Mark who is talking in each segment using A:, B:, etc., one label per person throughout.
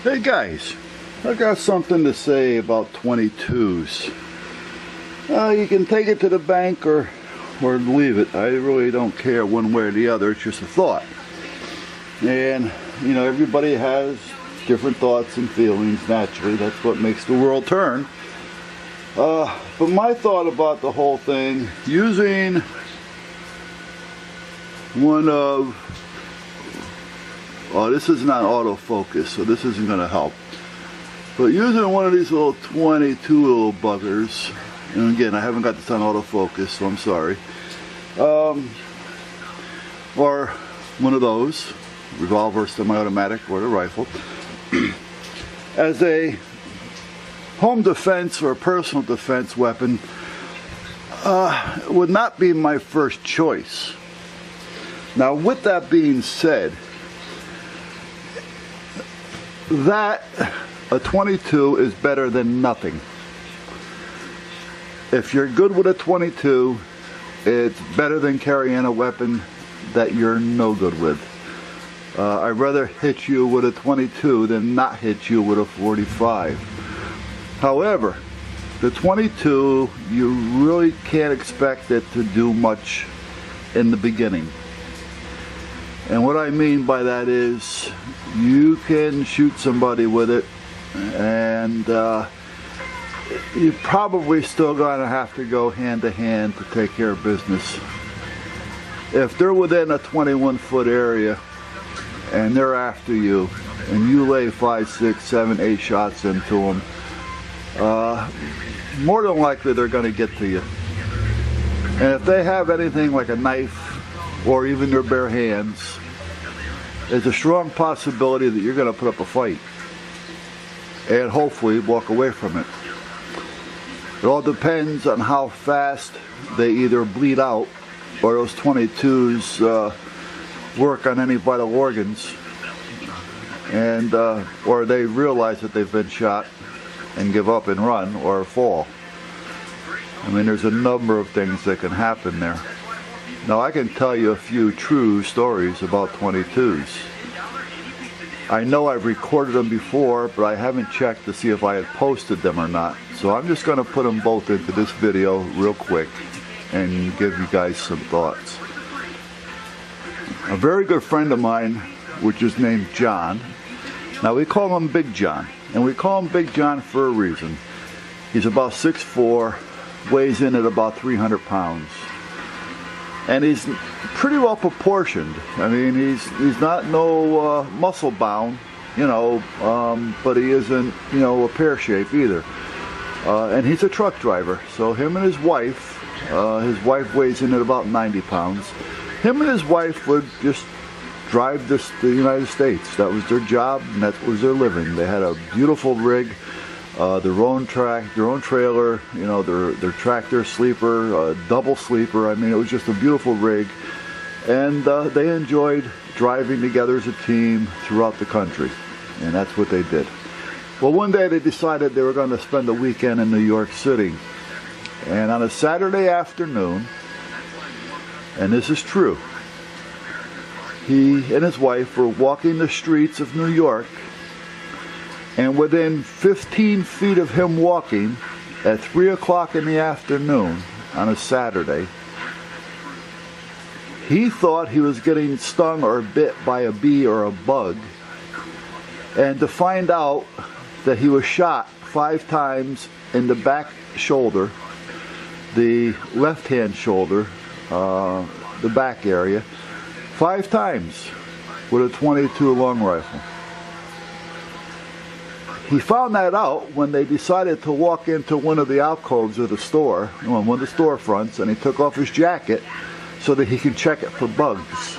A: Hey guys, I got something to say about 22s. You can take it to the bank or leave it. I really don't care one way or the other. It's just a thought. And, you know, everybody has different thoughts and feelings naturally. That's what makes the world turn. But my thought about the whole thing, using one of... Oh, this is not autofocus, so this isn't going to help. But using one of these little 22 little buggers, and again, I haven't got this on autofocus, so I'm sorry. Or one of those, revolver, semi-automatic, or the rifle, as a home defense or personal defense weapon, would not be my first choice. Now, with that being said, that a 22 is better than nothing. If you're good with a 22, it's better than carrying a weapon that you're no good with. I'd rather hit you with a 22 than not hit you with a 45. However, the 22, you really can't expect it to do much in the beginning. And what I mean by that is, you can shoot somebody with it, and you're probably still going to have to go hand to hand to take care of business. If they're within a 21-foot area and they're after you, and you lay 5, 6, 7, 8 shots into them, more than likely they're going to get to you. And if they have anything like a knife or even their bare hands, there's a strong possibility that you're going to put up a fight and hopefully walk away from it. It all depends on how fast they either bleed out or those 22s work on any vital organs, and or they realize that they've been shot and give up and run or fall. I mean, there's a number of things that can happen there. Now, I can tell you a few true stories about 22s. I know I've recorded them before, but I haven't checked to see if I had posted them or not. So I'm just going to put them both into this video real quick and give you guys some thoughts. A very good friend of mine, which is named John. Now, we call him Big John, and we call him Big John for a reason. He's about 6'4", weighs in at about 300 pounds. And he's pretty well proportioned. I mean, he's not no muscle bound, you know, but he isn't, you know, a pear shape either. And he's a truck driver. So him and his wife weighs in at about 90 pounds. Him and his wife would just drive the United States. That was their job, and that was their living. They had a beautiful rig. Their own trailer, you know, their tractor, sleeper, double sleeper. I mean, it was just a beautiful rig, and they enjoyed driving together as a team throughout the country, and that's what they did. Well, one day they decided they were going to spend a weekend in New York City, and on a Saturday afternoon, and this is true, he and his wife were walking the streets of New York. And within 15 feet of him walking at 3 o'clock in the afternoon on a Saturday, he thought he was getting stung or bit by a bee or a bug. And to find out that he was shot 5 times in the back shoulder, the left-hand shoulder, the back area, 5 times with a 22 long rifle. He found that out when they decided to walk into one of the alcoves of the store, one of the storefronts, and he took off his jacket so that he could check it for bugs.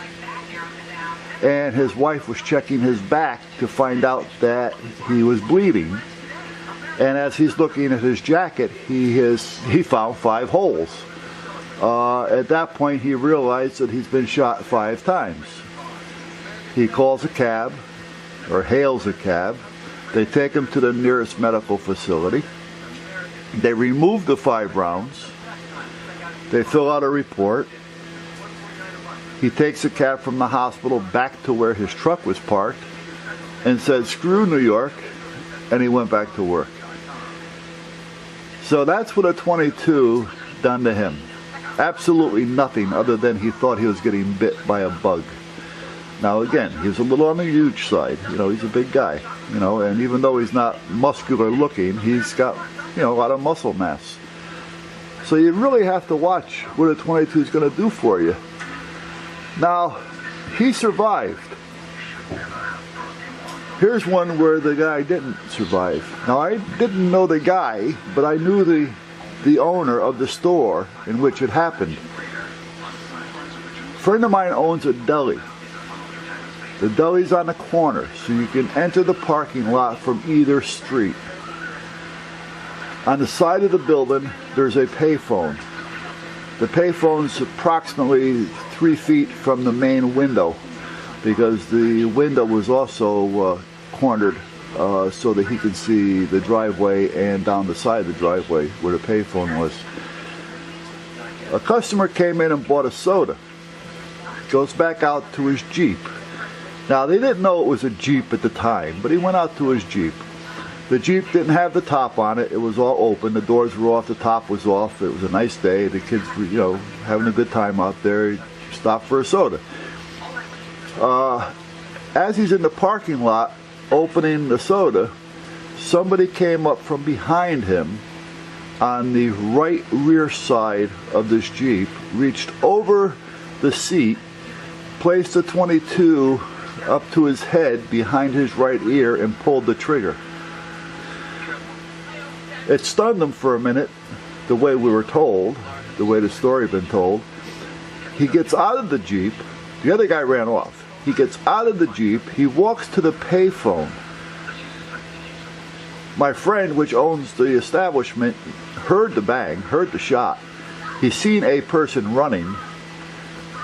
A: And his wife was checking his back to find out that he was bleeding. And as he's looking at his jacket, he found 5 holes. At that point, he realized that he's been shot 5 times. He calls a cab, or hails a cab. They take him to the nearest medical facility. They remove the 5 rounds. They fill out a report. He takes a cab from the hospital back to where his truck was parked. and said, "Screw New York," and he went back to work. So that's what a 22 done to him. Absolutely nothing other than he thought he was getting bit by a bug. Now again, he's a little on the huge side. You know, he's a big guy. You know, and even though he's not muscular looking, he's got, you know, a lot of muscle mass. So you really have to watch what a 22 is going to do for you. Now, he survived. Here's one where the guy didn't survive. Now, I didn't know the guy, but I knew the owner of the store in which it happened. A friend of mine owns a deli. The deli's on the corner, so you can enter the parking lot from either street. On the side of the building, there's a payphone. The payphone's approximately 3 feet from the main window, because the window was also cornered so that he could see the driveway and down the side of the driveway where the payphone was. A customer came in and bought a soda. Goes back out to his Jeep. Now, they didn't know it was a Jeep at the time, but he went out to his Jeep. The Jeep didn't have the top on it. It was all open. The doors were off. The top was off. It was a nice day. The kids were, you know, having a good time out there. He stopped for a soda. As he's in the parking lot opening the soda, somebody came up from behind him on the right rear side of this Jeep, reached over the seat, placed a 22 up to his head behind his right ear and pulled the trigger. It stunned him for a minute, the way we were told, the way the story had been told. He gets out of the Jeep. The other guy ran off. He gets out of the Jeep. He walks to the payphone. My friend, which owns the establishment, heard the bang, heard the shot. He's seen a person running,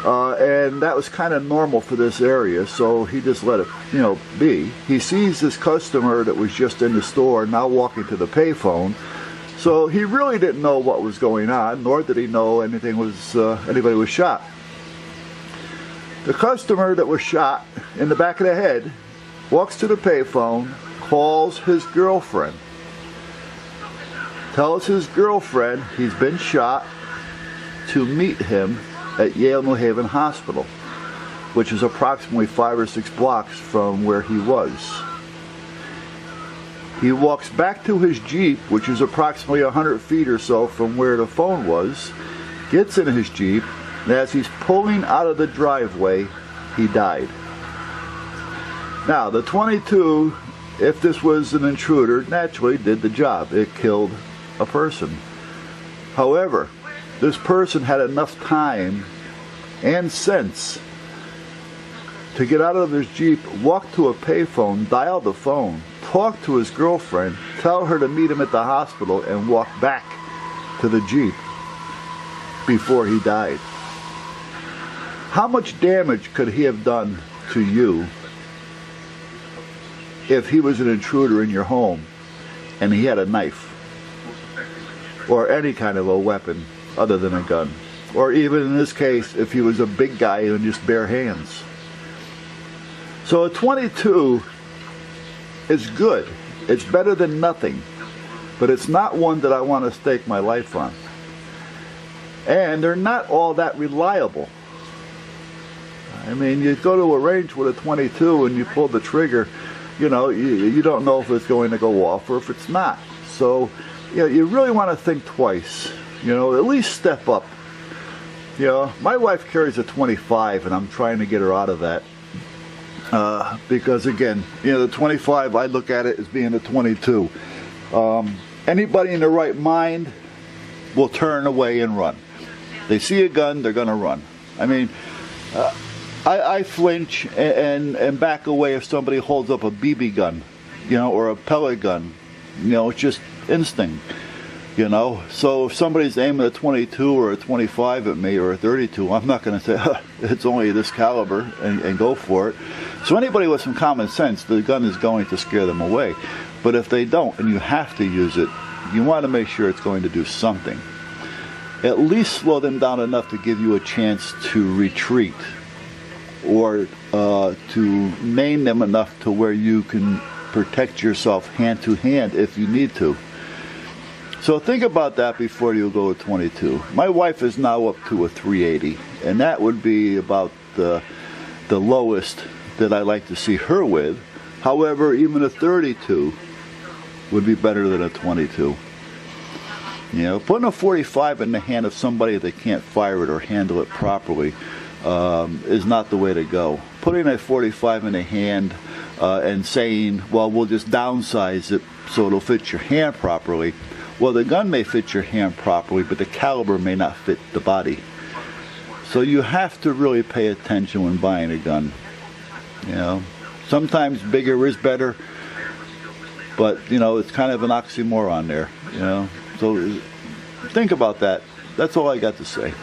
A: and that was kind of normal for this area, so he just let it, you know, be. He sees this customer that was just in the store now walking to the payphone, so he really didn't know what was going on, nor did he know anybody was shot. The customer that was shot in the back of the head walks to the payphone, calls his girlfriend, tells his girlfriend he's been shot, to meet him at Yale New Haven Hospital, which is approximately 5 or 6 blocks from where he was. He walks back to his Jeep, which is approximately 100 feet or so from where the phone was, gets in his Jeep, and as he's pulling out of the driveway, he died. Now, the 22, if this was an intruder, naturally did the job. It killed a person. However, this person had enough time and sense to get out of his Jeep, walk to a payphone, dial the phone, talk to his girlfriend, tell her to meet him at the hospital, and walk back to the Jeep before he died. How much damage could he have done to you if he was an intruder in your home and he had a knife or any kind of a weapon other than a gun? Or even in this case, if he was a big guy and just bare hands. So a 22 is good. It's better than nothing. But it's not one that I want to stake my life on. And they're not all that reliable. I mean, you go to a range with a 22 and you pull the trigger, you know, you don't know if it's going to go off or if it's not. So, you know, you really want to think twice. You know, at least step up. You know, my wife carries a 25 and I'm trying to get her out of that. Because again, you know, the 25, I look at it as being a 22. Anybody in their right mind will turn away and run. They see a gun, they're going to run. I mean, I flinch and back away if somebody holds up a BB gun, you know, or a pellet gun. You know, it's just instinct. You know, so if somebody's aiming a 22 or a 25 at me or a 32, I'm not going to say it's only this caliber and go for it. So anybody with some common sense, the gun is going to scare them away. But if they don't and you have to use it, you want to make sure it's going to do something. At least slow them down enough to give you a chance to retreat. or to name them enough to where you can protect yourself hand to hand if you need to. So think about that before you go to 22. My wife is now up to a 380, and that would be about the lowest that I like to see her with. However, even a 32 would be better than a 22. You know, putting a 45 in the hand of somebody that can't fire it or handle it properly is not the way to go. Putting a 45 in the hand and saying, well, we'll just downsize it so it'll fit your hand properly. Well, the gun may fit your hand properly, but the caliber may not fit the body. So you have to really pay attention when buying a gun. You know, sometimes bigger is better, but you know, it's kind of an oxymoron there. You know, so think about that. That's all I got to say.